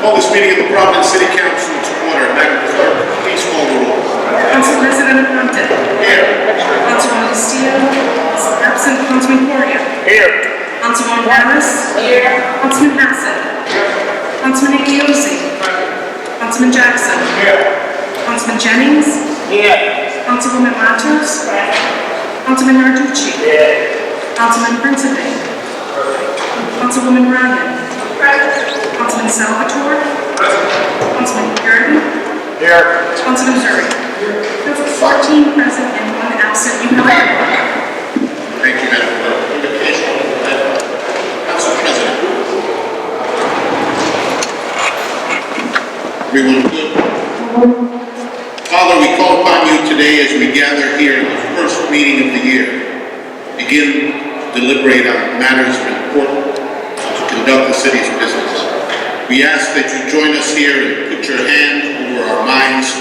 Call this meeting of the Providence City Council to order. Madam Clerk, please call the roll. President Aponte. Here. Councilman Castillo is absent. Councilman Correia. Here. Councilman Aras. Here. Councilman Hassett. Councilman Igiosi. Councilman Jackson. Here. Councilman Jennings. Here. Councilwoman Matos. Councilman Narducci. Here. Councilman Principe. Councilwoman Ryan. Councilman Salvatore. Councilman Zurier. Here. Councilman Zurier. There are 14 present and 1 absent. You have a quorum. Thank you, Madam Clerk. Council President. Everyone good? Father, we call upon you today as we gather here in the first meeting of the year, begin to deliberate on matters of importance to conduct the city's business. We ask that you join us here and put your hand over our minds,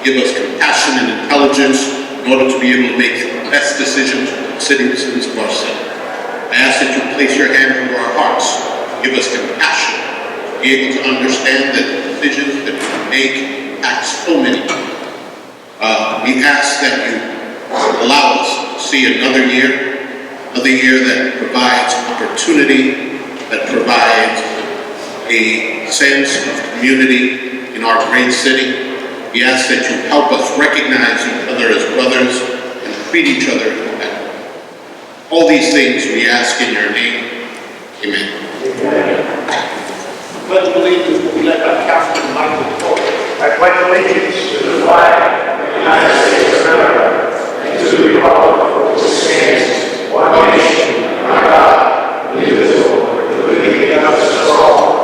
give us compassion and intelligence in order to be able to make the best decisions for the citizens of our city. I ask that you place your hand over our hearts, give us compassion, be able to understand that the decisions that we make impact so many people. We ask that you allow us to see another year that provides opportunity, that provides a sense of community in our great city. We ask that you help us recognize each other as brothers and treat each other as family. All these things we ask in your name. Amen. Pledge allegiance will be led by Councilman Michael Porter. I pledge allegiance to the flag of the United States of America and to the republic for which it stands, one nation, under God, indivisible, with liberty and justice for all.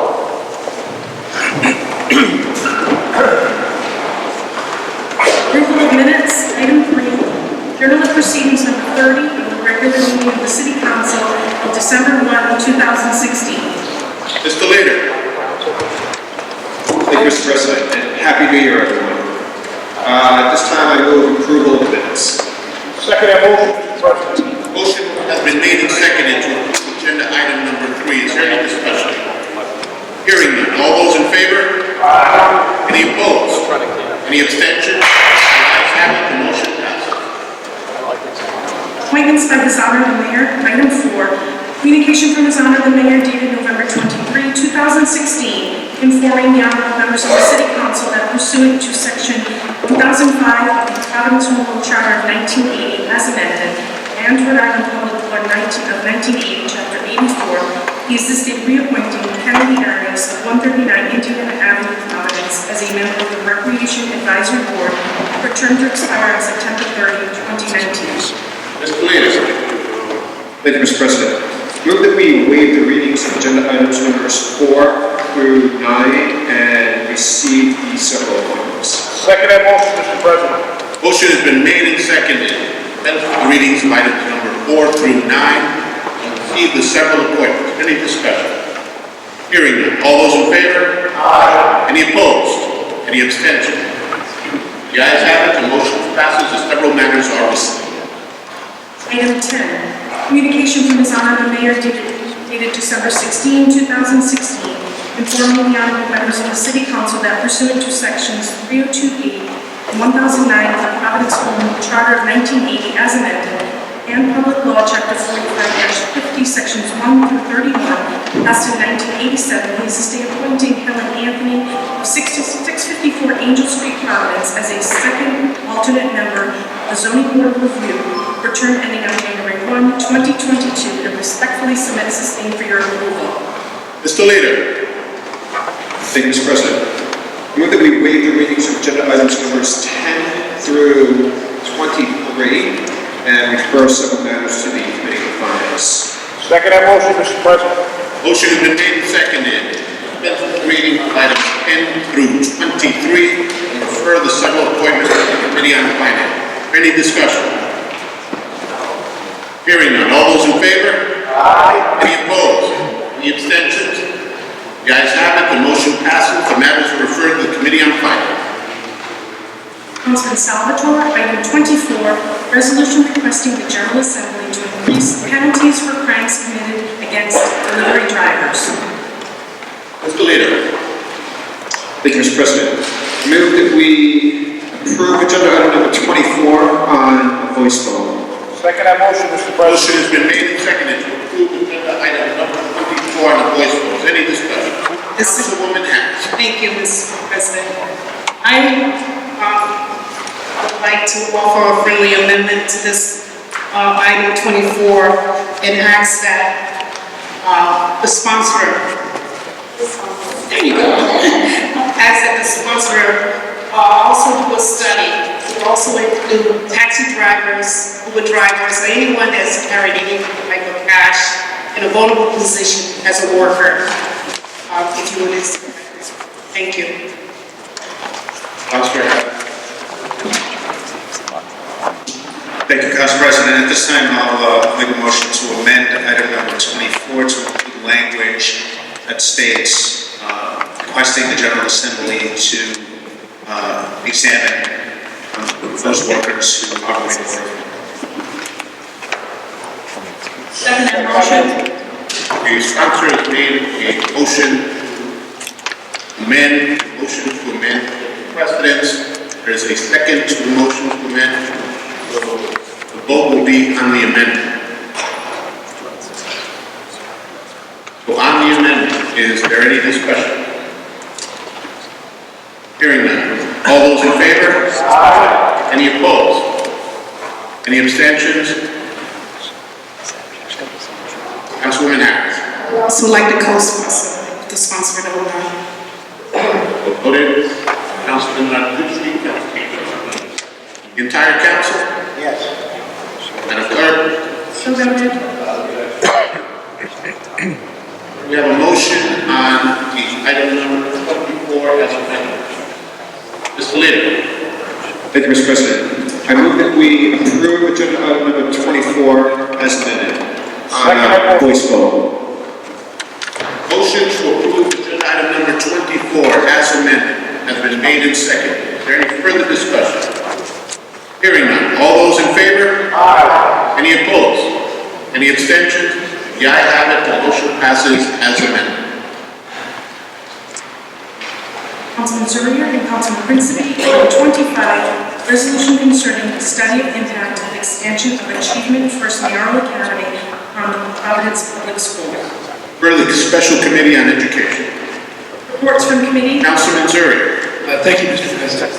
Approval of minutes, item 3. Journal of Proceedings number 30 of the regular meeting of the City Council of December 1, 2016. Mr. Leader. Thank you, Mr. President, and Happy New Year, everyone. At this time, I move approval of minutes. Second motion, Mr. President. Motion has been made and seconded to approve agenda item number 3. Is there any discussion? Hearing none. All those in favor? Aye. Any opposed? Any abstentions? The ayes have it. The motion passes. Appointments by His Honor the Mayor, item 4. Communication from His Honor the Mayor dated November 23, 2016, informing the honorable members of the City Council that pursuant to Section 1005 of the Providence Municipal Charter of 1980 as amended, and Rhode Island Public Law 1980, Chapter 84, he is this day reappointing Kenedy Aras of 139 Indiana Avenue, Providence, as a member of the Recreation Advisory Board for a term to expire on September 30, 2019. Mr. Leader. Thank you, Mr. President. Move that we waive the readings of agenda items numbers 4 through 9 and receive the several appointments. Second motion, Mr. President. Motion has been made and seconded. The readings of items number 4 through 9 and receive the several appointments. Any discussion? Hearing none. All those in favor? Aye. Any opposed? Any abstentions? The ayes have it. The motion passes. The several matters are received. Item 10. Communication from His Honor the Mayor dated December 16, 2016, informing the honorable members of the City Council that pursuant to Sections 3028 and 1009 of the Providence Municipal Charter of 1980 as amended, and Public Law Chapter 45-50, Sections 1 through 31, as to 1987, he is this day appointing Helen Anthony of 654 Angel Street, Providence, as a second alternate member of the Zoning Board of Review for term ending on January 1, 2022, and respectfully submit this name for your approval. Mr. Leader. Thank you, Mr. President. Move that we waive the readings of agenda items numbers 10 through 23 and refer several matters to the Committee of Finance. Second motion, Mr. President. Motion has been made and seconded. Dispense with reading of items 10 through 23 and refer the several appointments to the Committee on Finance. Any discussion? Hearing none. All those in favor? Aye. Any opposed? Any abstentions? The ayes have it. The motion passes. The matters are referred to the Committee on Finance. Councilman Salvatore, item 24, resolution requesting the General Assembly to increase penalties for crimes committed against delivery drivers. Mr. Leader. Thank you, Mr. President. Move that we approve agenda item number 24 on a voice vote. Second motion, Mr. President. Motion has been made and seconded to approve agenda item number 24 on the voice vote. Any discussion? Councilwoman Harris. Thank you, Mr. President. I would like to offer a friendly amendment to this item 24 and ask that the sponsor, there you go, ask that the sponsor also do a study to also include taxi drivers, Uber drivers, or anyone that's carried any type of cash in a vulnerable position as a worker. If you would accept. Thank you. Councilor Harris. Thank you, Council President. At this time, I'll make a motion to amend item number 24 to include language that states requesting the General Assembly to examine those workers who operate the work. Second that motion. The sponsor has made a motion to amend the precedents. There's a second to the motion to amend. The vote will be on the amendment. So on the amendment, is there any discussion? Hearing none. All those in favor? Aye. Any opposed? Any abstentions? Councilwoman Harris. I would also like to co-sponsor the sponsor of the Voted. Councilman Zurier. The entire council? Yes. Madam Clerk? So voted. We have a motion on the item number 24 as amended. Mr. Leader. Thank you, Mr. President. I move that we approve agenda item number 24 as amended on a voice vote. Motion to approve agenda item number 24 as amended has been made and seconded. Is there any further discussion? Hearing none. All those in favor? Aye. Any opposed? Any abstentions? The ayes have it. The motion passes as amended. Councilman Zurier and Councilman Principe, item 25, resolution concerning the study of impact and expansion of Achievement First Mayoral Academy from Providence Public Schools. Further, the Special Committee on Education. Reports from committee. Councilman Zurier. Thank you, Mr. President.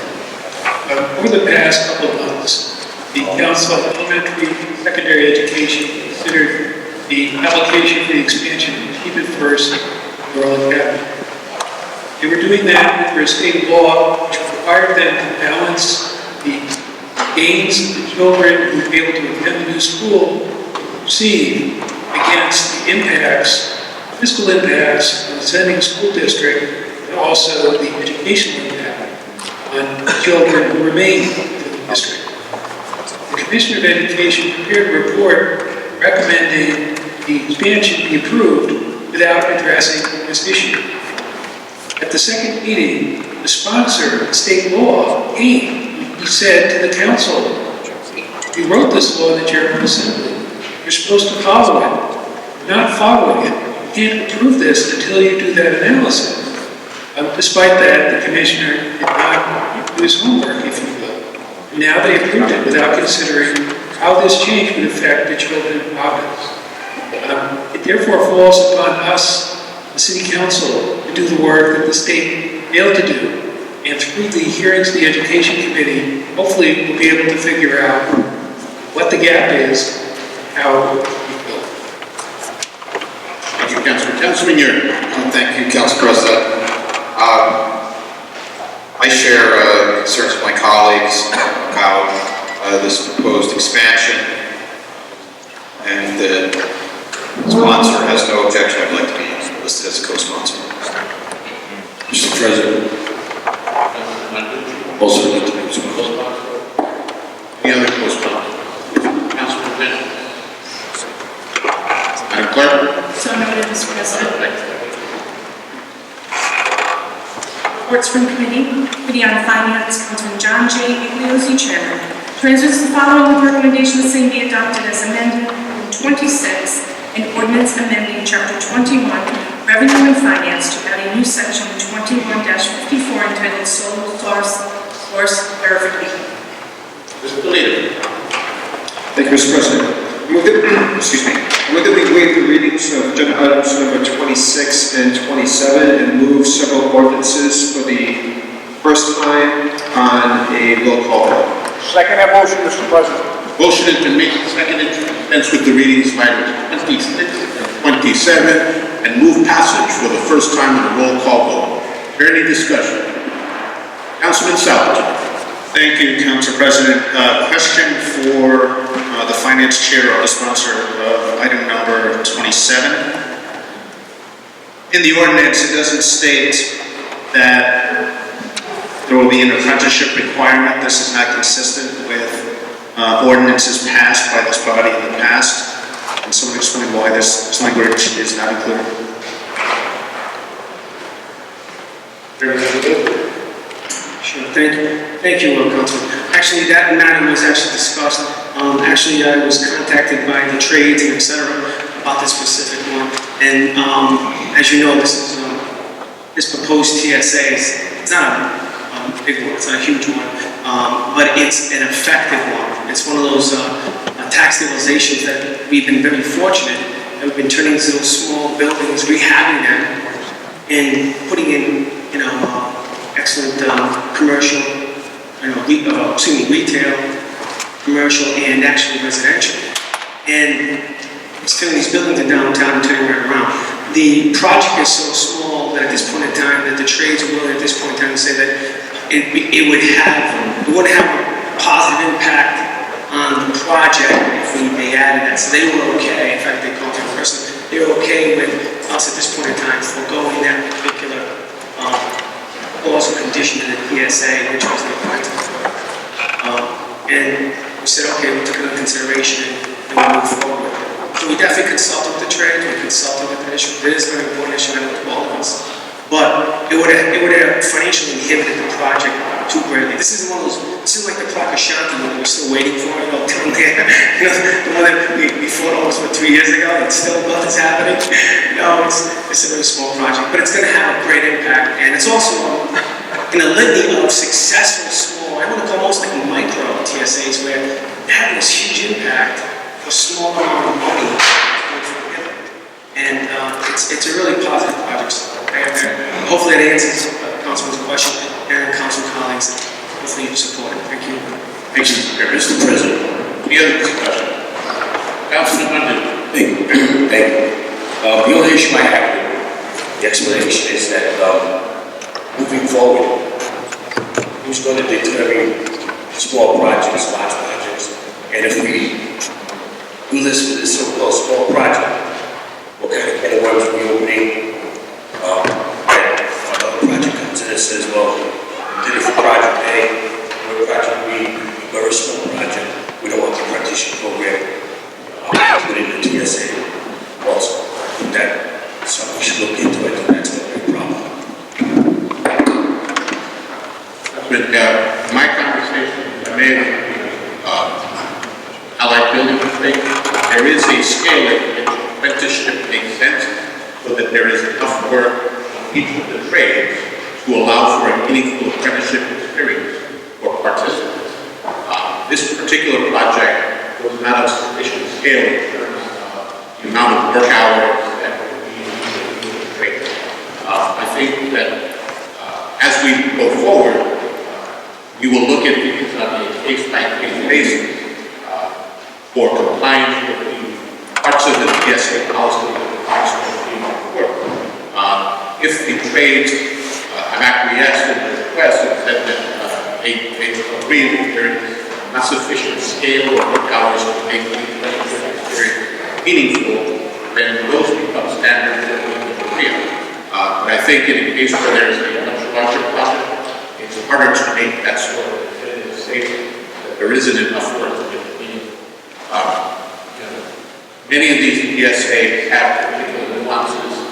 Over the past couple of months, the Council on Elementary and Secondary Education considered the application for the expansion of Achievement First Mayoral Academy. They were doing that under a state law which required them to balance the gains of the children who would be able to attend the new school receive against the impacts, fiscal impacts on the sending school district, and also the educational impact on children who remain in the district. The Commissioner of Education prepared a report recommending the expansion be approved without addressing this issue. At the second meeting, the sponsor of state law came. He said to the council, "We wrote this law in the General Assembly. You're supposed to follow it. You're not following it. You can't approve this until you do that analysis." Despite that, the commissioner did not do his homework, if you will. And now they approved it without considering how this change would affect the children of Providence. It therefore falls upon us, the City Council, to do the work that the state failed to do. And through the hearings of the Education Committee, hopefully we'll be able to figure out what the gap is, how we will. Thank you, Councilman. Councilman Zurier. Thank you, Council President. I share concerns of my colleagues about this proposed expansion, and the sponsor has no objection. I'd like to be listed as a co-sponsor. Mr. President, also like to be co-sponsor. Any other co-sponsor? Councilman Bennett. Madam Clerk? So noted, Mr. President. Reports from committee. Committee on Finance, Councilman John J. Iglesias, Chairman. Transfers the following with recommendation the same be adopted as amended. 26, an ordinance amending Chapter 21, Revenue and Finance to add a new section 21-54 entitled Sole Source Verification. Mr. Leader. Thank you, Mr. President. Move that we waive the readings of agenda items number 26 and 27 and move several ordinances for the first time on a roll call vote. Second that motion, Mr. President. Motion has been made and seconded to dispense with the readings of items 26 and 27 and move passage for the first time on a roll call vote. Is there any discussion? Councilman Salvatore. Thank you, Council President. Question for the Finance Chair or the sponsor of item number 27. In the ordinance, it doesn't state that there will be an apprenticeship requirement. This is not consistent with ordinances passed by this body in the past. Can someone explain why this language is not included? Sure, thank you, Councilman. Actually, that matter was actually discussed. Actually, I was contacted by the trades and et cetera about this specific one. And as you know, this proposed TSA it's not a big one, it's not a huge one, but it's an effective one. It's one of those tax stabilizations that we've been very fortunate that we've been turning into those small buildings, rehabbing them, and putting in, excellent commercial, retail, commercial, and actually residential. And it's turning these buildings in downtown and turning right around. The project is so small that at this point in time, that the trades are willing at this point in time to say that it wouldn't have a positive impact on the project if they added that. So they were okay. In fact, they called me in person. They were okay with us at this point in time foregoing that particular clause or condition in the PSA, which was the appointment. And we said, okay, we took it into consideration and we moved forward. So we definitely consulted with the trade, we consulted with the issue. It is a very important issue, I know, to all of us. But it would have financially inhibited the project too greatly. This is like the Clark Ashanti one we're still waiting for, the one that we fought almost 3 years ago, and still nothing's happening. No, it's a very small project, but it's going to have a great impact. And it's also in a litany of successful small, I want to call almost like micro TSAs, where they're having this huge impact for a small amount of money. And it's a really positive project. So hopefully that answers Councilman's question and Council colleagues. Hopefully you support it. Thank you. Thank you, Mr. President. Any other discussion? Councilman London. Thank you. The only issue I have with the explanation is that moving forward, who's going to determine small projects, large projects, and if we do this for this so-called small project, what kind of categories are we opening? Another project comes in and says, well, we did it for project A, or project B, very small project. We don't want the apprenticeship program. Put it in the TSA also. That something we should look into. I think that's going to be a problem. With my conversation, I made allied building thing. There is a scale in apprenticeship makes sense, so that there is enough work in each of the trades to allow for a meaningful apprenticeship experience for participants. This particular project was not of sufficient scale in terms of the amount of work hours that would be in the trade. I think that as we go forward, we will look at these on a case-by-case basis for compliance with the parts of the PSA policy that the council is being work. If the trades have acquiesced in the request and said that they agree that there is not sufficient scale or work hours to make the experience meaningful, then those become standards that we can agree on. But I think in a case where there is a much larger project, it's harder to make that sort of definitive statement that there isn't enough work to make it meaningful. Many of these PSAs have particular nuances.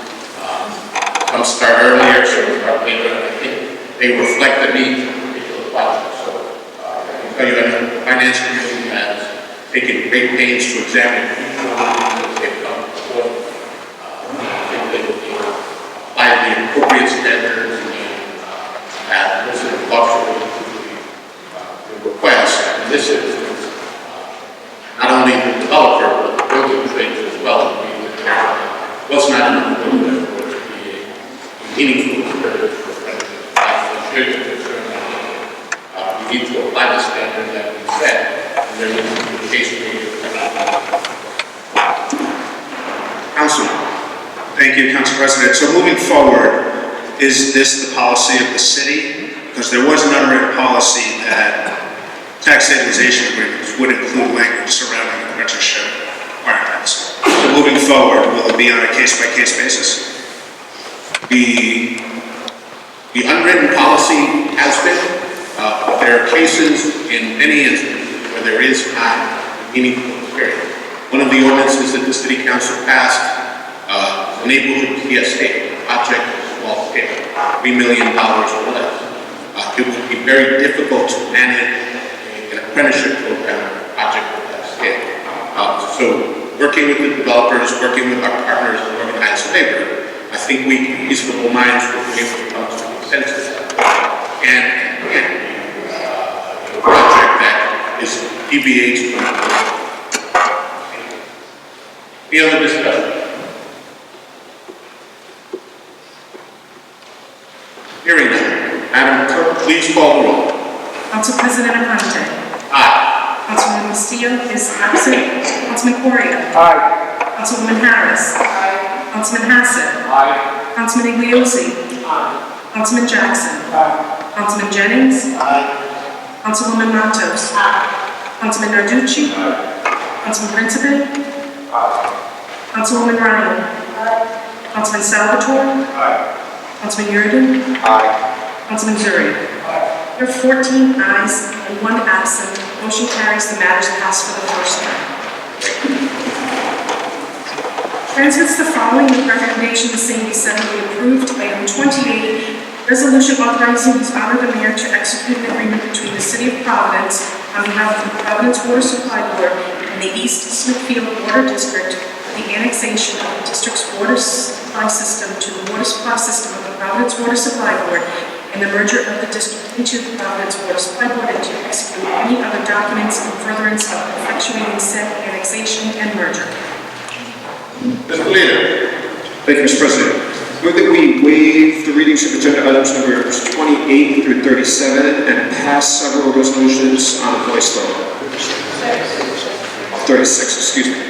Some start earlier, some start later. I think they reflect the needs of a particular project. So I can tell you that the Finance Committee has taken great pains to examine each one of these as they've come before. I think they will be was not enough for the board to be a meaningful period for we need to apply the standard that we set, and there is a case made. Councilman. Thank you, Council President. So moving forward, is this the policy of the city? Because there was an unwritten policy that tax stabilization agreements would include language surrounding apprenticeship requirements. So moving forward, will it be on a case-by-case basis? The unwritten policy has been, but there are cases in many instances where there is not a meaningful period. One of the ordinances that the City Council passed, the neighborhood PSA, project of small scale, $3 million or less. It would be very difficult to manage an apprenticeship program project of that scale. So working with the developers, working with our partners in organized labor, I think reasonable minds will be able to come to a consensus. And again, a project that is deviates from the other discussion. Hearing none. Madam Clerk, please call the roll. Council President Aponte. Aye. Councilman Castillo is absent. Councilman Correia. Aye. Councilwoman Harris. Councilman Hassett. Aye. Councilman Igliosi. Councilman Jackson. Councilman Jennings. Councilwoman Matos. Councilman Narducci. Councilman Principe. Councilwoman Ryan. Councilman Salvatore. Councilman Zurier. Councilman Zurier. There are 14 ayes and 1 absent. Motion carries. The matter is passed for the first time. Transmits the following with recommendation the same be severally approved. Item 28, resolution authorizing His Honor the Mayor to execute an agreement between the City of Providence on behalf of the Providence Water Supply Board and the East Smithfield Water District for the annexation of the district's water supply system to the water supply system of the Providence Water Supply Board and the merger of the district into the Providence Water Supply Board and to execute any other documents in furtherance of effectuating said annexation and merger. Mr. Leader. Thank you, Mr. President. Move that we waive the readings of agenda items numbers 28 through 37 and pass several resolutions on a voice vote. 36, excuse me.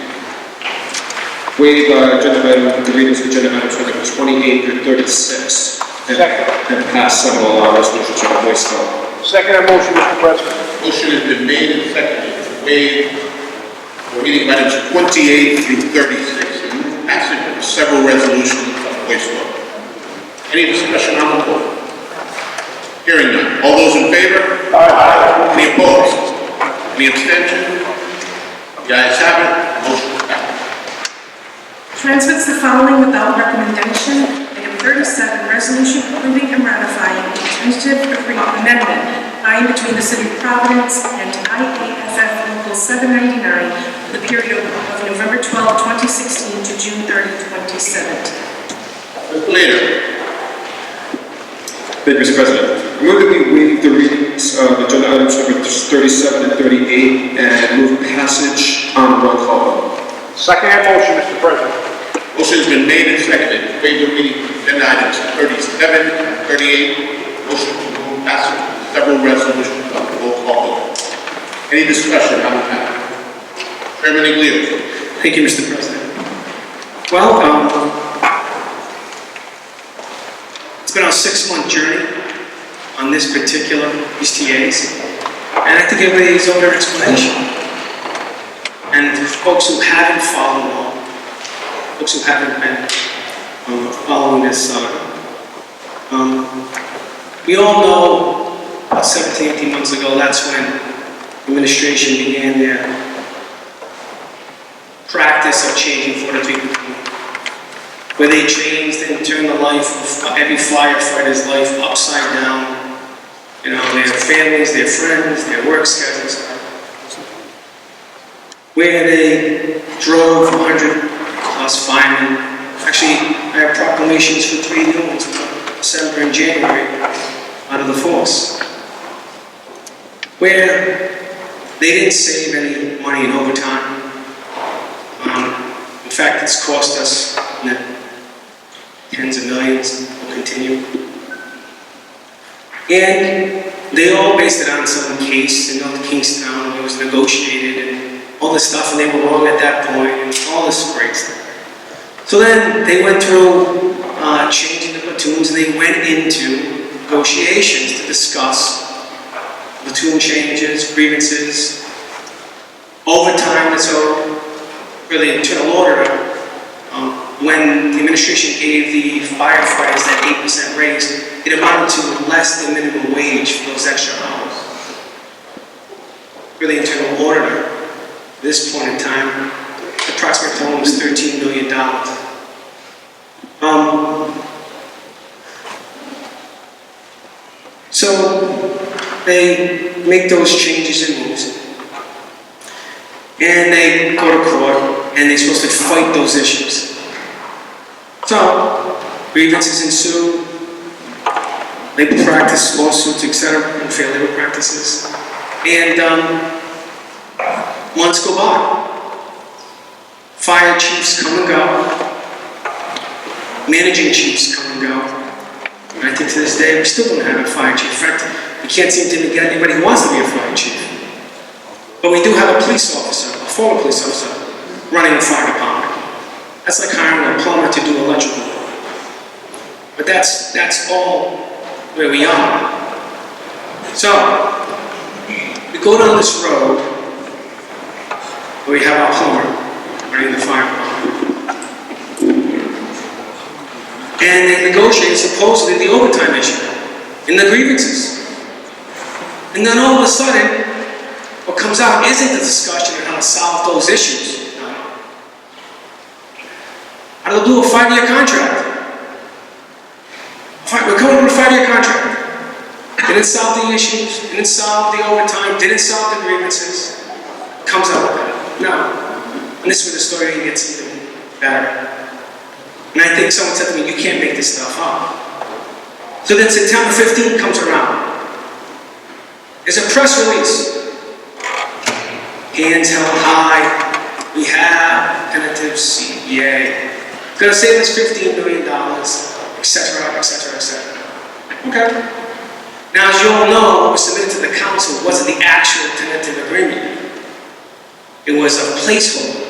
Waive the readings of agenda items numbers 28 through 36 and pass several resolutions on a voice vote. Second motion, Mr. President. Motion has been made and seconded to waive the reading of items 28 through 36 and passage of several resolutions on voice vote. Any discussion on the board? Hearing none. All those in favor? Aye. Any opposed? Any abstention? The ayes have it. Motion passed. Transmits the following without recommendation. Item 37, resolution approving and ratifying a tentative agreement amendment by and between the City of Providence and IAFF Local 799 for the period of November 12, 2016 to June 30, 2017. Mr. Leader. Thank you, Mr. President. I move that we waive the readings of agenda items numbers 37 and 38 and move passage on roll call. Second motion, Mr. President. Motion has been made and seconded to waive the reading of agenda items 37 and 38. Motion to move passage of several resolutions on the roll call. Any discussion on the matter? Chairman Iglesias. Thank you, Mr. President. Well, it's been a 6-month journey on this particular TAs, and I think everybody needs their explanation. And for folks who haven't followed along, folks who haven't been following this saga, we all know about 17, 18 months ago, that's when administration began their practice of changing 43, where they changed and turned the life of every firefighter's life upside down. You know, their families, their friends, their work schedules. Where they drove 100+ firemen. Actually, I have proclamations for 3 new ones for December and January out of the force. Where they didn't save any money in overtime. In fact, it's cost us millions will continue. And they all based it on some case in North Kingstown. It was negotiated and all this stuff, and they were wrong at that point, and all this great stuff. So then they went through changing the platoons, and they went into negotiations to discuss platoon changes, grievances, overtime that's owed for the internal auditor. When the administration gave the firefighters that 8% raise, it amounted to less than minimum wage for those extra hours. For the internal auditor, at this point in time, the approximate total was $13 million. So they make those changes and moves, and they go to court, and they're supposed to fight those issues. So grievances ensue, labor practice, lawsuits, etc., unfair labor practices, and months go by. Fire chiefs come and go, managing chiefs come and go. And I think to this day, we still don't have a fire chief. In fact, we can't seem to get anybody who wants to be a fire chief. But we do have a police officer, a former police officer, running the fire department. That's like hiring a plumber to do electrical work. But that's all where we are. So, we go down this road where we have our plumber running the fire department. And they negotiate supposedly the overtime issue and the grievances. And then all of a sudden, what comes out isn't the discussion on how to solve those issues. No. How to do a 5-year contract. We're coming with a 5-year contract. Didn't solve the issues, didn't solve the overtime, didn't solve the grievances. Comes out with that. No. And this is where the story gets even better. And I think someone said to me, you can't make this stuff up. So then September 15th comes around. There's a press release. Hands held high. We have tentative CBA. It's going to save us $15 million, etc., etc., etc. Okay. Now, as you all know, what was submitted to the council wasn't the actual tentative agreement. It was a placeholder.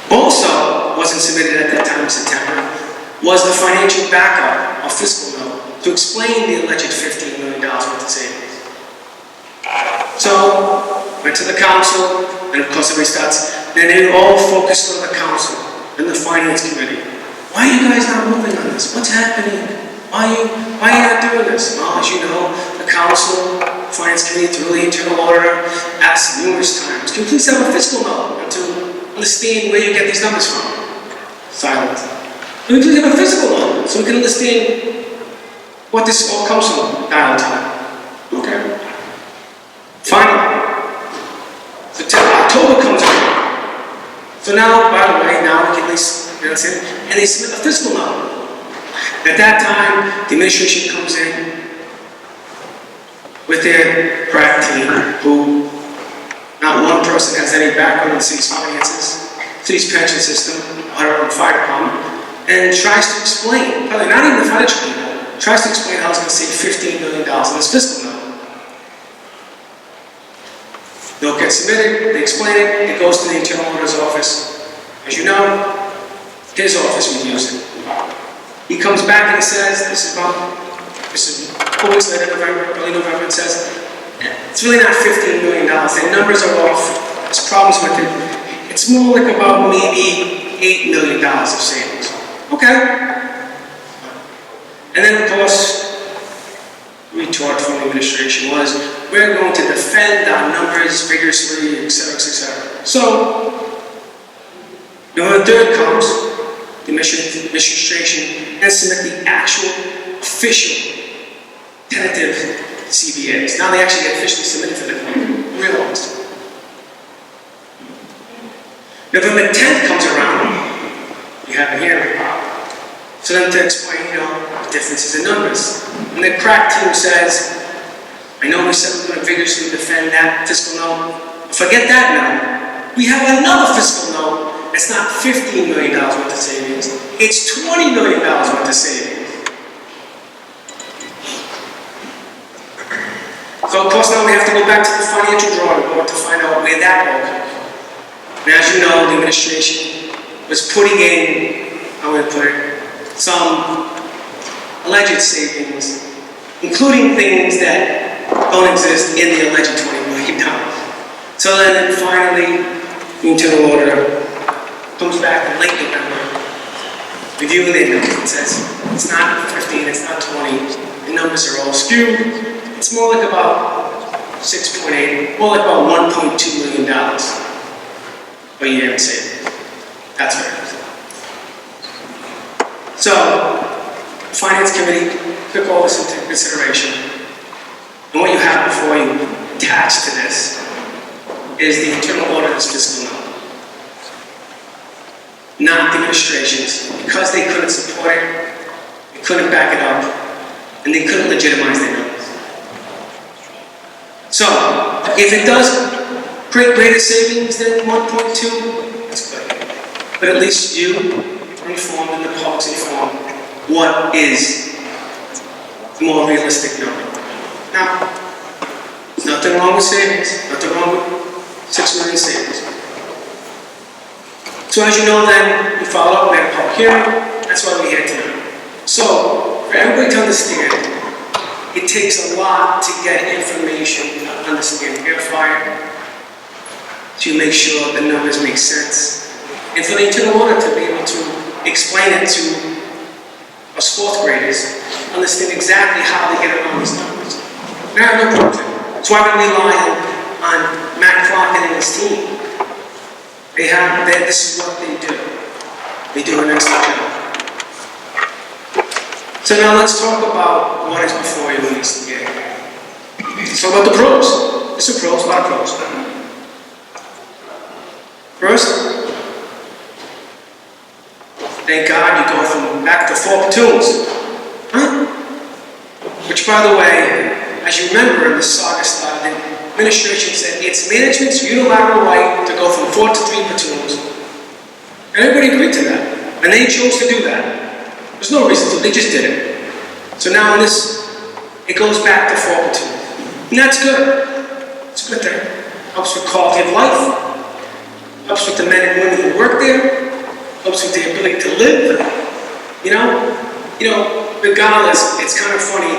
Also, wasn't submitted at that time in September, was the financial backup of fiscal note to explain the alleged $15 million worth of savings. So, went to the council, and of course everybody starts, then they all focused on the council and the finance committee. Why are you guys not moving on this? What's happening? Why are you not doing this? Well, as you know, the council, finance committee, through the internal auditor, asked numerous times, can you please have a fiscal note to understand where you get these numbers from? Silence. Can we please have a fiscal note so we can understand what this all comes from? Dial time. Okay. Finally, October comes around. So now, by the way, now we can at least, and they submit a fiscal note. At that time, the administration comes in with their crack team, who not one person has any background in the city's finances, city's pension system, or fire department, and tries to explain, probably not even the financial people, tries to explain how it's going to save $15 million in this fiscal note. They'll get submitted, they explain it, it goes to the internal auditor's office. As you know, his office reviews it. He comes back and he says, this is 4 weeks later, early November, and says, it's really not $15 million. Their numbers are off. There's problems with it. It's more like about maybe $8 million of savings. Okay. And then, of course, retort from the administration was, we're going to defend our numbers vigorously, etc., etc. So, November 3rd comes, the administration and submit the actual official tentative CBAs. Now they actually get officially submitted to the realized. November 10th comes around, we have a hearing. So then to explain, the differences in numbers. And the crack team says, I know we said we're going to vigorously defend that fiscal note. Forget that note. We have another fiscal note, it's not $15 million worth of savings, it's $20 million worth of savings. So of course now we have to go back to the financial drawing board to find out where that all comes from. And as you know, the administration was putting in, how would I put it, some alleged savings, including things that don't exist in the alleged $20 million. So then finally, the internal auditor comes back in late November, reviewing their numbers, and says, it's not 15, it's not 20, the numbers are all skewed. It's more like about 6.8, more like about $1.2 million a year in savings. That's what it is. So, the Finance Committee took all this into consideration. And what you have before you attached to this is the internal auditor's fiscal number. Not the administration's, because they couldn't support it, they couldn't back it up, and they couldn't legitimize their numbers. So, if it does create greater savings than 1.2, that's good. But at least you are informed and the public's informed what is the more realistic number. Now, there's nothing wrong with savings, nothing wrong with 6 million savings. So as you know then, we follow up, we had a public hearing, that's why we're here tonight. So, for everybody to understand, it takes a lot to get information, understand air fire, to make sure the numbers make sense, and for the internal auditor to be able to explain it to us fourth graders, understand exactly how they get around these numbers. Now, no problem. That's why we rely on Matt Clark and his team. This is what they do. They do an excellent job. So now let's talk about what is before you in this game. Let's talk about the pros. There's some pros, a lot of pros. First, thank God you go from back to 4 platoons. Huh? Which, by the way, as you remember in the saga started, the administration said it's management's unilateral right to go from 4 to 3 platoons. And everybody agreed to that. And they chose to do that. There's no reason to, they just did it. So now in this, it goes back to 4 platoons. And that's good. It's a good thing. Helps with quality of life. Helps with the men and women who work there. Helps with the ability to live. You know, regardless, it's kind of funny.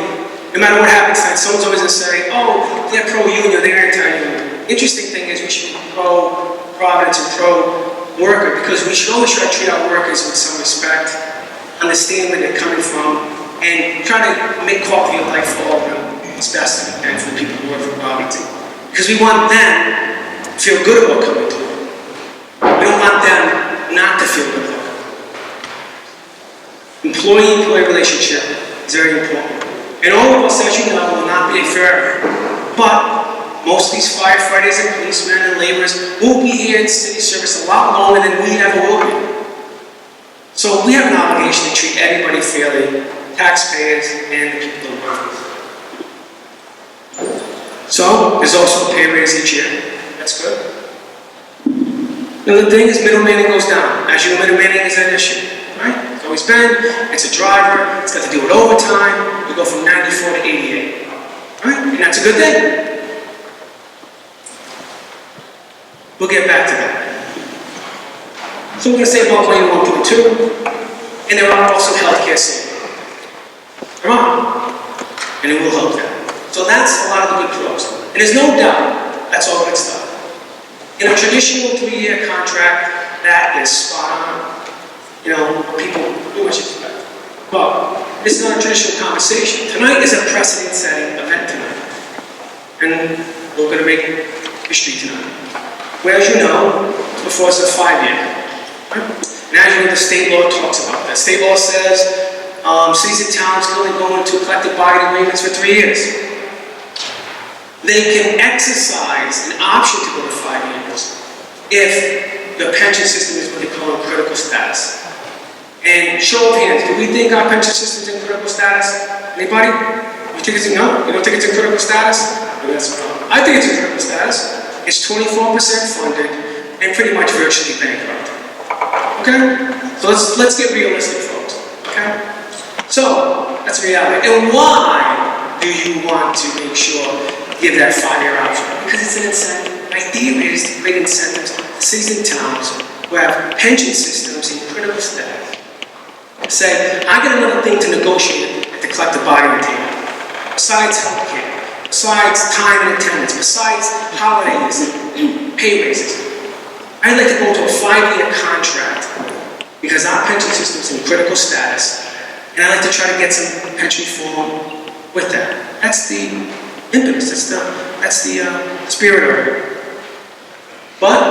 No matter what happens tonight, someone's always going to say, oh, they're pro-union, they're anti-union. Interesting thing is we should be pro-Providence and pro-worker, because we should always try to treat our workers with some respect, understand where they're coming from, and try to make quality of life for all of them as best we can for the people who work for Providence. Because we want them to feel good about coming to work. We don't want them not to feel good about it. Employee-employee relationship is very important. And all of us, as you know, will not be forever. But most of these firefighters and policemen and laborers will be here in city service a lot longer than we ever will be. So we have an obligation to treat everybody fairly, taxpayers and the people who work. So there's also a pay raise each year. That's good. Another thing is middle manning goes down. As you know, middle manning is an issue, right? It's always been. It's a driver. It's got to do it overtime. We go from 94 to 88, right? And that's a good thing. We'll get back to that. So we're going to say about 1.2, and there are also healthcare savings. There are, and it will help them. So that's a lot of the good pros. And there's no doubt that's all good stuff. In a traditional 3-year contract, that is spot on. You know, people pretty much expect. But this is not a traditional conversation. Tonight is a precedent-setting event tonight. And we're going to make history tonight. Where, as you know, before it's a 5-year. And as you know, the state law talks about that. State law says cities and towns can only go into collective bargaining agreements for 3 years. They can exercise an option to go to 5 years if the pension system is what they call in critical status. And show of hands, do we think our pension system is in critical status? Anybody? You think it's in, no? You don't think it's in critical status? Well, that's wrong. I think it's in critical status. It's 24% funded and pretty much virtually bankrupt. Okay? So let's get realistic, folks. Okay? So, that's reality. And why do you want to make sure you give that 5-year option? Because it's an incentive. The idea is to create incentives to cities and towns who have pension systems in critical status. Say, I got another thing to negotiate at the collective bargaining table. Besides healthcare, besides time and attendance, besides holidays and pay raises. I'd like to go to a 5-year contract because our pension system's in critical status, and I'd like to try to get some pension reform with that. That's the impetus, that's the spirit of it. But,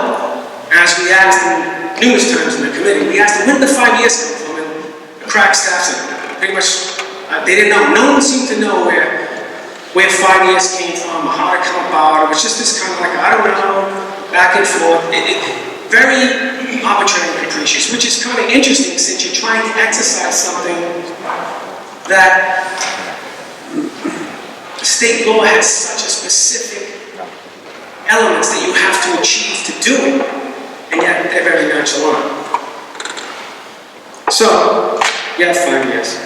as we asked numerous times in the committee, we asked them, when did the 5 years come from? And the crack staff said, pretty much, they didn't know. No one seemed to know where 5 years came from, or how to come about. It was just this kind of like, I don't know, back and forth. Very arbitrary and capricious, which is kind of interesting since you're trying to exercise something that state law has such a specific elements that you have to achieve to do it, and yet they're very nonchalant. So, you have 5 years.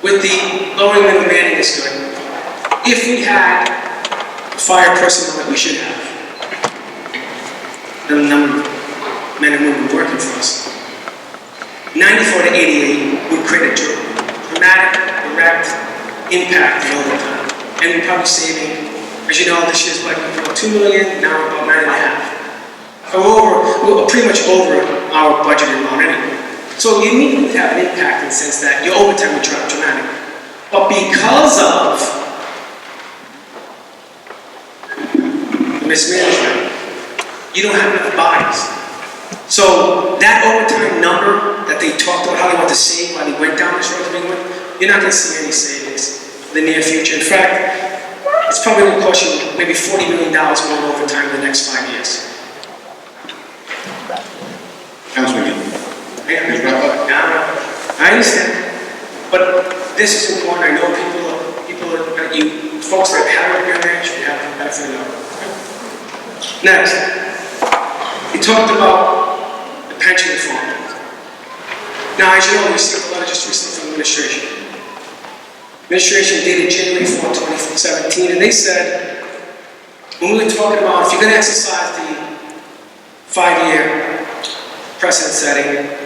With the lowering minimum manning is good. If we had fire personnel that we should have, the number of men and women working for us, 94 to 88 would create a dramatic, direct impact in overtime. And we're probably saving, as you know, this year's budget about $2 million, now we're about $9.5 million. We're pretty much over our budgeted amount anyway. So you need to have an impact in the sense that your overtime would drop dramatically. But because of the mismanagement, you don't have enough bodies. So that overtime number that they talked about, how they want to save while they went down this road to begin with, you're not going to see any savings in the near future. In fact, it's probably going to cost you maybe $40 million more in overtime in the next 5 years. Councilman, please wrap up. I understand, but this is important. I know you folks that have it your age should have the benefit of it. Next, we talked about the pension reform. Now, as you know, we received a letter just recently from the administration. Administration dated January 4, 2017, and they said, when we were talking about if you're going to exercise the 5-year precedent setting,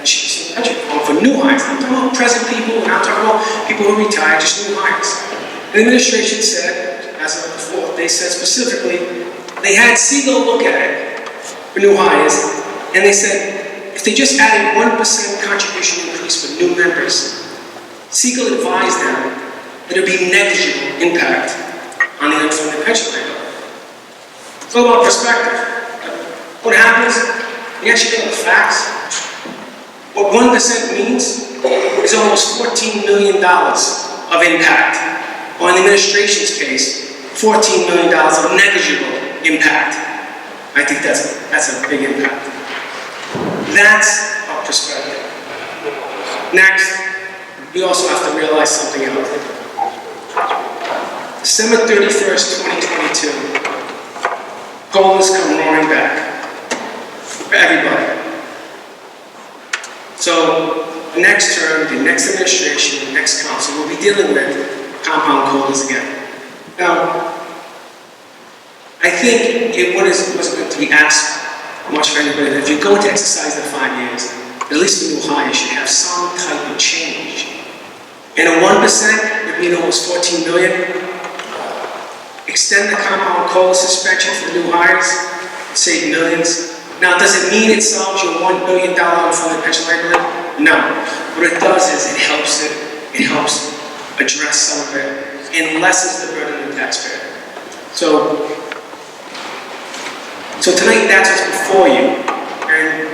for new hires. I'm talking about present people, and I'm talking about people who retired, just new hires. The administration said, as of before, they said specifically, they had Siegel look at it for new hires, and they said, if they just added 1% contribution increase for new members, Siegel advised them that there would be negligible impact on the unfunded pension labor. It's all about perspective. What happens? You actually get the facts. What 1% means is almost $14 million of impact. Or in the administration's case, $14 million of negligible impact. I think that's a big impact. That's our perspective. Next, we also have to realize something else. December 31st, 2022, gold has come roaring back for everybody. So, the next term, the next administration, the next council will be dealing with compound COLAs again. Now, I think it wasn't going to be asked much for anybody that if you're going to exercise the 5 years, at least the new hire should have some type of change. And a 1% would mean almost $14 million. Extend the compound COLA suspension for new hires, save millions. Now, does it mean it solves your $1 billion unfunded pension liability? No. What it does is it helps address some of it and lessens the burden of the taxpayer. So tonight, that's what's before you, and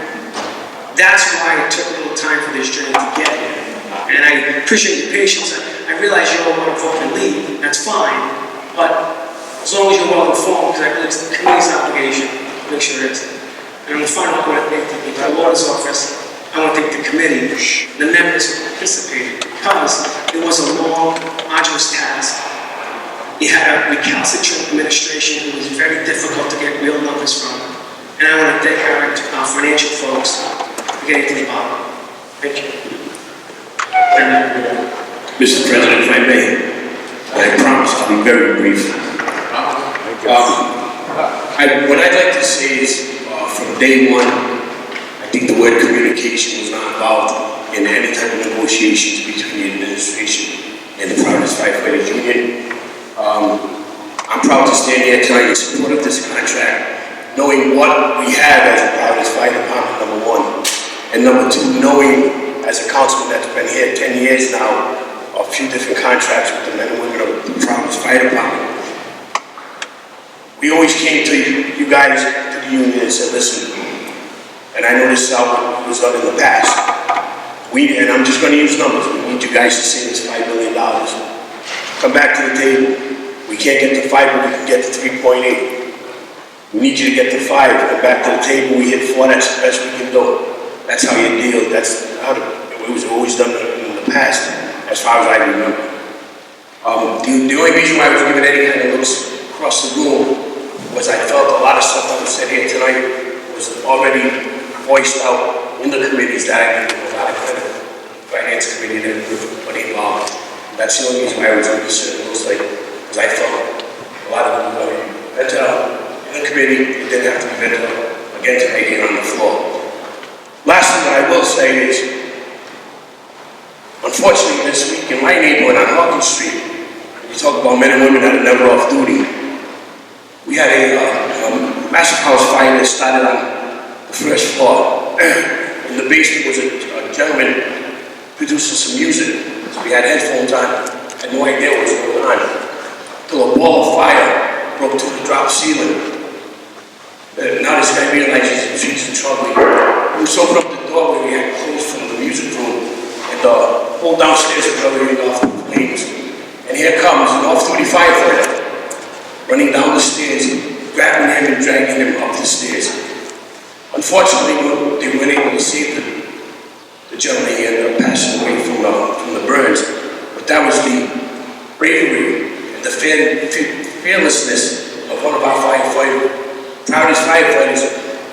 that's why it took a little time for this journey to get here. And I appreciate your patience. I realize you all want to vote and leave, that's fine, but as long as you're well informed, because I believe it's the committee's obligation to make sure it is. And on the final, I want to thank the Lord's office, I want to thank the committee, the members who participated, because it was a long, arduous task. we had a recalcitrant administration who was very difficult to get real numbers from. And I want to thank our financial folks for getting to the bottom. Thank you. Mr. President, if I may, I promise to be very brief. What I'd like to say is, from day one, I think the word communication was not involved in any type of negotiations between the administration and the Providence Firefighters Union. I'm proud to stand here tonight in support of this contract, knowing what we have as a Providence Fire Department, number one, and number two, knowing as a councilman that's been here 10 years now, a few different contracts with the men and women of the Providence Fire Department. We always came to you guys, to the union, and said, listen, and I know this is how it was done in the past. And I'm just going to use numbers. We need you guys to save us $5 million. Come back to the table. We can't get to 5, but we can get to 3.8. We need you to get to 5. Come back to the table. We hit 4. That's the best we can do. That's how you deal. That's how it was always done in the past, as far as I remember. The only reason why I was giving any kind of looks across the room was I felt a lot of stuff that was said here tonight was already voiced out in the committees that I give a lot of credit. Finance committee and everybody involved. That's the only reason why I was going to certain looks like, because I felt a lot of them were vented out in the committee. It didn't have to be vented out again to make it on the floor. Last thing that I will say is, unfortunately this week in my neighborhood on Hawkins Street, we talk about men and women that are never off duty. We had a massive house fire that started on the first floor. In the basement was a gentleman producing some music. So we had headphones on, had no idea what was going on. Till a ball of fire broke through the drop ceiling. Now this guy realizes he's in trouble. We just opened up the door where we had closed from the music room and pulled downstairs and everything off the flames. And here comes an off-duty firefighter running down the stairs, grabbing him and dragging him up the stairs. Unfortunately, they weren't able to save the gentleman. He ended up passing away from the burns. But that was the bravery and the fearlessness of one of our proudest firefighters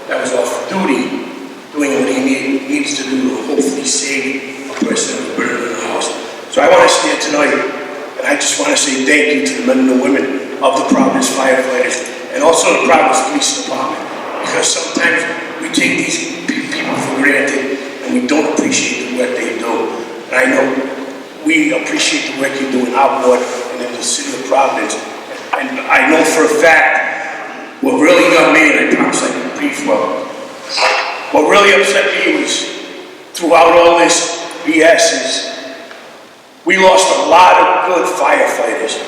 that was off duty, doing what he needs to do to hopefully save a person that was burned in the house. So I want to stand tonight, and I just want to say thank you to the men and the women of the Providence firefighters and also the Providence Police Department, because sometimes we take these people for granted and we don't appreciate the work they do. And I know we appreciate the work you do in our ward and in the city of Providence. And I know for a fact what really got me, and I promise I can brief well, what really upset me was throughout all this BS is we lost a lot of good firefighters.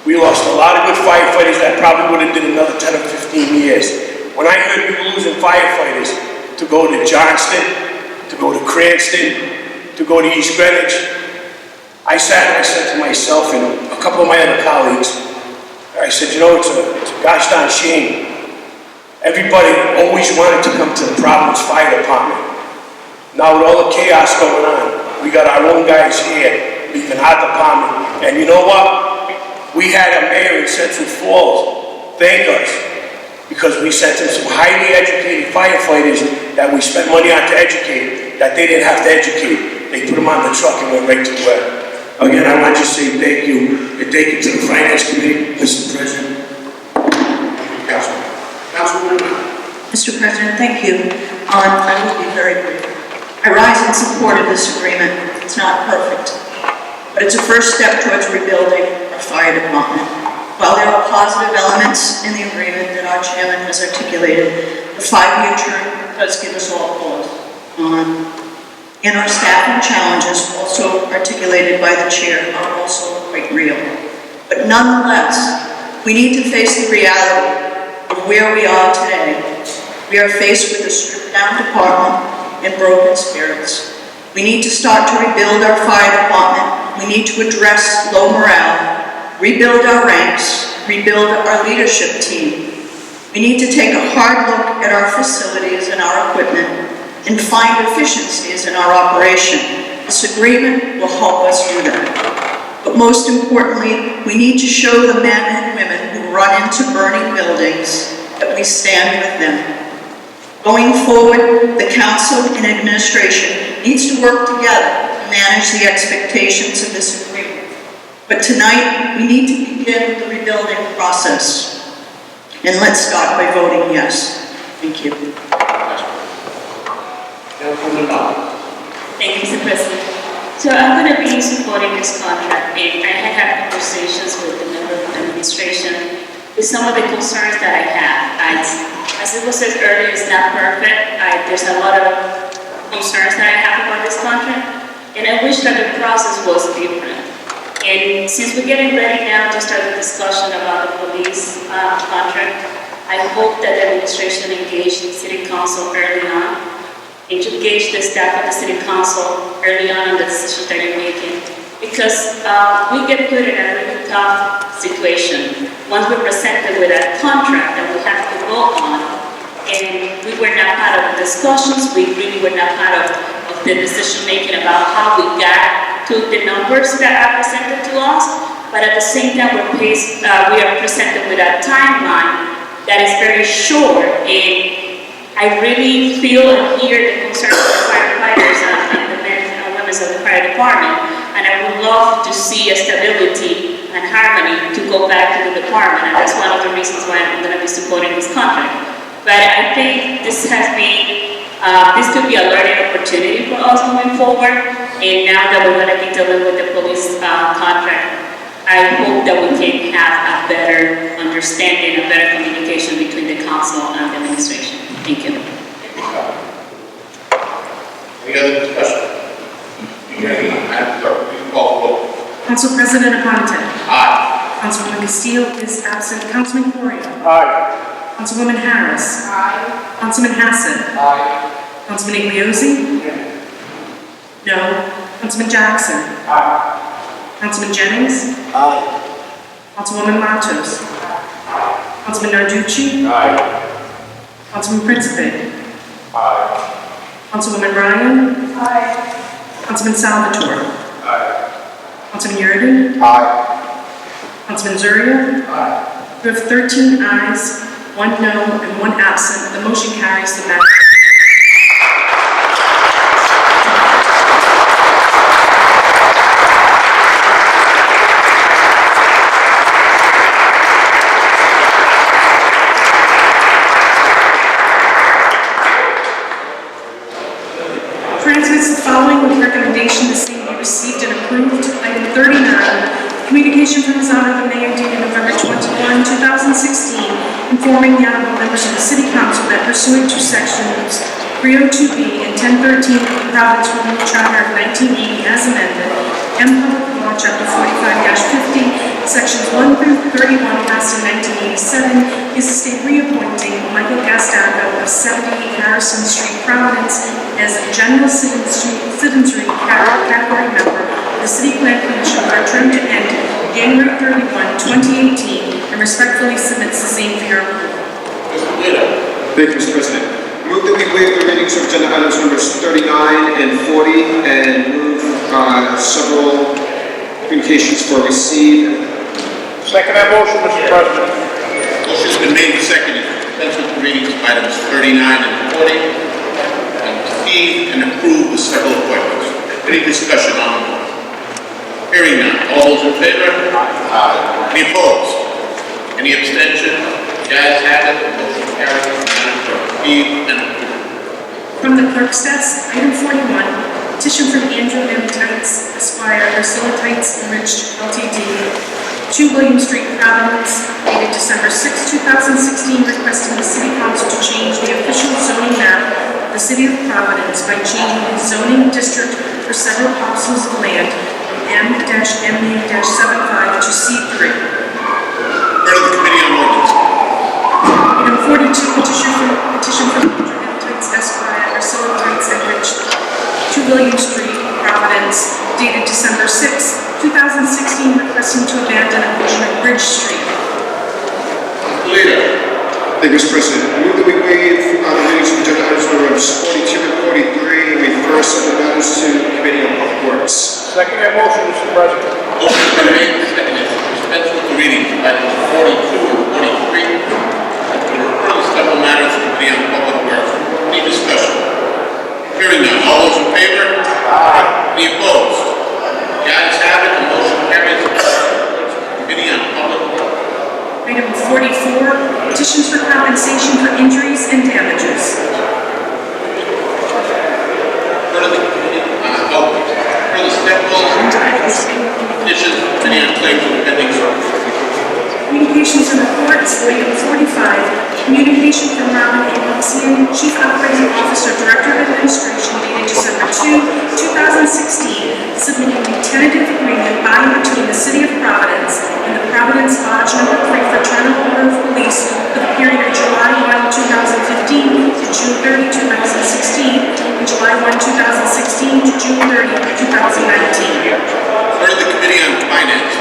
We lost a lot of good firefighters that probably would have did another 10 or 15 years. When I heard we were losing firefighters to go to Johnston, to go to Cranston, to go to East Greenwich, I sat and I said to myself and a couple of my other colleagues, I said, you know, it's a gosh darn shame. Everybody always wanted to come to the Providence Fire Department. Now with all the chaos going on, we got our own guys here leaving our department. And you know what? We had a mayor in Central Falls thank us because we sent him some highly educated firefighters that we spent money on to educate, that they didn't have to educate. They put them on the truck and went right to work. Again, I want to say thank you, and thank you to the Finance Committee, Mr. President. Councilwoman. Mr. President, thank you. I will be very brief. I rise in support of this agreement. It's not perfect, but it's a first step towards rebuilding our fire department. While there are positive elements in the agreement that our chairman has articulated, the 5-year term does give us all pause. And our staffing challenges, also articulated by the chair, are also quite real. But nonetheless, we need to face the reality of where we are today. We are faced with a stripped-down department and broken spirits. We need to start to rebuild our fire department. We need to address low morale, rebuild our ranks, rebuild our leadership team. We need to take a hard look at our facilities and our equipment and find efficiencies in our operation. This agreement will help us do that. But most importantly, we need to show the men and women who run into burning buildings that we stand with them. Going forward, the council and administration needs to work together to manage the expectations of this agreement. But tonight, we need to begin the rebuilding process. And let's start by voting yes. Thank you. Thank you, Mr. President. So I'm going to be supporting this contract, and I had had conversations with the member of the administration with some of the concerns that I have. As it was said earlier, it's not perfect. There's a lot of concerns that I have about this contract, and I wish that the process was different. And since we're getting ready now to start the discussion about the police contract, I hope that the administration engaged the City Council early on, and to engage the staff of the City Council early on the decisions that you're making. Because we get put in a really tough situation once we're presented with a contract that we have to vote on, and we were not part of the discussions, we really were not part of the decision making about how we got to the numbers that are presented to us, but at the same time we are presented with a timeline that is very short, and I really feel and hear the concerns of the firefighters and the men and women of the fire department, and I would love to see a stability and harmony to go back to the department, and that's one of the reasons why I'm going to be supporting this contract. But I think this could be a learning opportunity for us moving forward. And now that we're going to be dealing with the police contract, I hope that we can have a better understanding, a better communication between the council and the administration. Thank you. Any other discussion? Madam Clerk, please call the roll. Council President Aponte. Aye. Councilwoman Castillo is absent. Councilman Correia. Aye. Councilwoman Harris. Aye. Councilman Hassett. Aye. Councilman Igliozzi. No. Councilman Jackson. Aye. Councilman Jennings. Aye. Councilwoman Matos. Councilman Narducci. Aye. Councilman Principe. Aye. Councilwoman Ryan. Aye. Councilman Salvatore. Aye. Councilman Yurden. Aye. Councilman Zurier. Aye. We have 13 ayes, 1 no, and 1 absent. The motion carries. The matter. Transmits the following with recommendation the same be received and approved. Item 39, communication from His Honor the Mayor dated November 21, 2016, informing the honorable members of the City Council that pursuant to sections 302B and 1013 of the Providence Rural Charter of 1980 as amended, and Public Law Chapter 45-50, Sections 1 through 31 passed in 1987, is to state reappointing Michael Gastago of 70 Harrison Street, Providence, as a general citizenry category member of the City Plan Commission for a term to end January 31, 2018, and respectfully submits the same for your approval. Mr. Lito. Thank you, Mr. President. Move that we waive the readings of agenda items numbers 39 and 40 and move several communications for receive. Second that motion, Mr. President. Motion's been made and seconded to dispense with the readings of items 39 and 40 and receive and approve the several appointments. Any discussion on the motion? Hearing none. All those in favor? Aye. Any opposed? Any abstention? The ayes have it. The motion carries. Madam Clerk, receive and approve. From the clerk's desk, item 41, petition from Andrew M. Tights, Esquire, Ursula Tights Enriched Ltd., 2 William Street, Providence, dated December 6, 2016, requesting the City Council to change the official zoning map of the City of Providence by changing the zoning district for several parcels of land from M-MU-75 to C3. Refer to the Committee on Ordinance. Item 42, petition from Andrew M. Tights, Esquire, Ursula Tights Enriched, 2 William Street, Providence, dated December 6, 2016, requesting to abandon a portion of Bridge Street. Leader. Thank you, Mr. President. Move that we waive the readings of agenda items numbers 42 and 43 and refer several matters to the Committee on Public Works. Second that motion, Mr. President. Motion been made and seconded to dispense with the readings of items 42 and 43. And to refer to several matters to the Committee on Public Works. Any discussion? Hearing none. All those in favor? Aye. Any opposed? The ayes have it. The motion carries. Committee on Public Works. Item 44, petitions for compensation for injuries and damages. For the step bills, petitions, Committee on Claims and Pending Services. Communications and reports, item 45, communication from Robin A. Luxian, Chief Operating Officer, Director of Administration, dated December 2, 2016, submitting a tentative agreement by and between the City of Providence and the Providence Lodge No. 3 Fraternal Order of Police for the period of July 1, 2015 to June 30, 2016, and July 1, 2016 to June 30, 2019. For the Committee on Finance.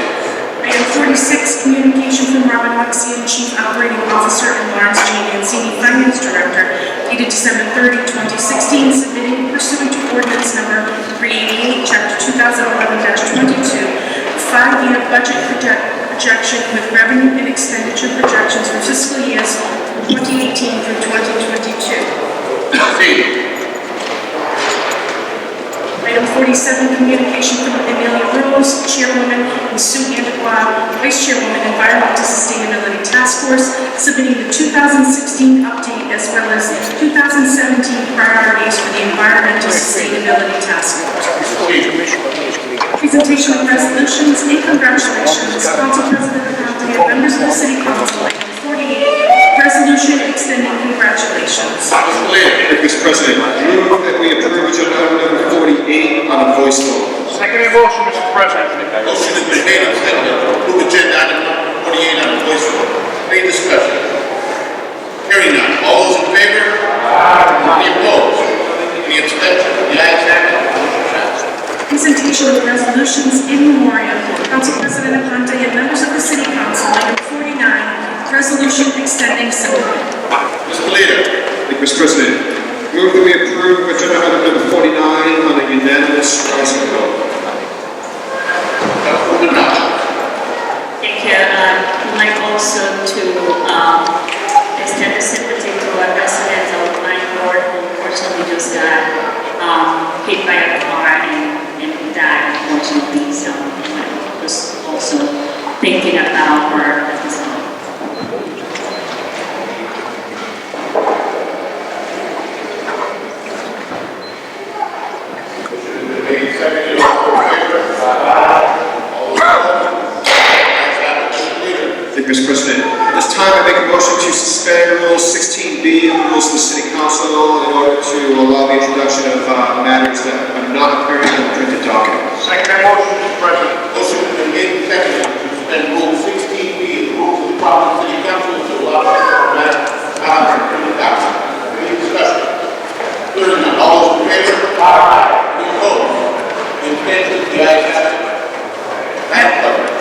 Item 46, communication from Robin Luxian, Chief Operating Officer, and Lawrence J. Mancini, Finance Director, dated December 30, 2016, submitting pursuant to ordinance number 388, Chapter 2011-22, a 5-year budget projection with revenue and expenditure projections for fiscal years 2018 through 2022. Item 47, communication from Amelia Rose, Chairwoman, and Sue Andequa, Vice Chairwoman, Environmental Sustainability Task Force, submitting the 2016 update as well as 2017 priorities for the Environmental Sustainability Task Force. Presentation of resolutions and congratulations. Council President Aponte and members of the City Council. Item 48, resolution extending congratulations. Mr. President, move that we approve agenda item number 48 on a voice vote. Second motion, Mr. President. Motion has been made and seconded to approve agenda item number 48 on a voice vote. Any discussion? Hearing none. All those in favor? Aye. Any opposed? Any abstentions? The ayes have it. Motion passed. Presentation of resolutions in memoriam. Council President Aponte and members of the City Council. Item 49, resolution extending sympathy. Mr. Leader. Thank you, Mr. President. Move that we approve agenda item number 49 on a unanimous rising vote. Councilwoman Matos. Thank you. I'd like also to extend the sympathy to our residents of Pine Court who unfortunately just got hit by a car and died, unfortunately. So I was also thinking about her at this time. Thank you, Mr. President. At this time, I make a motion to suspend Rule 16B of the rules of the City Council in order to allow the introduction of matters that are not appearing on the printed document. Second motion, Mr. President. Motion has been made and seconded to suspend Rule 16B of the rules of the Providence City Council to allow matters not on the printed document. Any discussion? Hearing none. All those in favor? Aye. Any opposed? Any abstentions? The ayes have it.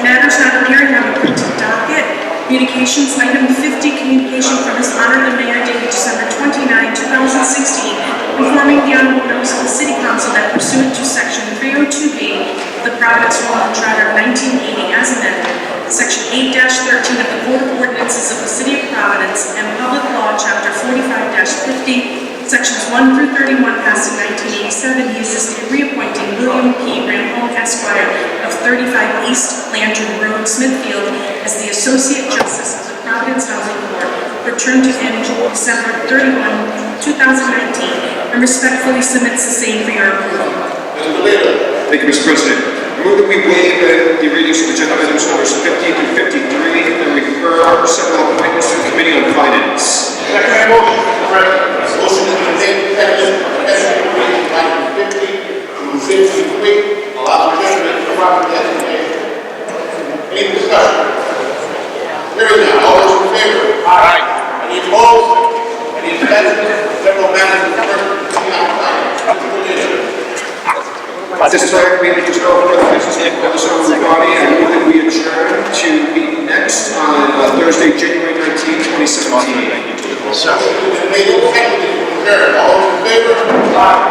Matters not appearing on the printed docket. Communications, item 50, communication from His Honor the Mayor dated December 29, 2016, informing the Honorable Members of the City Council that pursuant to Section 302B of the Providence Law and Charter of 1980 as amended, Section 8-13 of the Code of Ordinances of the City of Providence, and Public Law, Chapter 45-50, Sections 1 through 31 passed in 1987, he assisted in reappointing William P. Ramon Esquire of 35 East Lantern Road, Smithfield, as the Associate Justice of the Providence Housing Court, returned to him December 31, 2019, and respectfully submits the same for your approval. Mr. Leader. Thank you, Mr. President. I move that we waive the readings of agenda items numbers 50 through 53 and refer several appointments to the Committee on Finance. Second motion, Mr. President. Motion has been made and seconded to suspend reading of item 50 through 53. Allow the gentleman to proper designation. Any discussion? Hearing none. All those in favor? Aye. Any opposed? Any abstentions? Several matters of first Committee on Finance. Mr. Leader. At this time, we have no further business before this honorable body. I move that we adjourn to meet next on Thursday, January 19, 2017. Motion has been made and seconded to adjourn. All those in favor? Aye.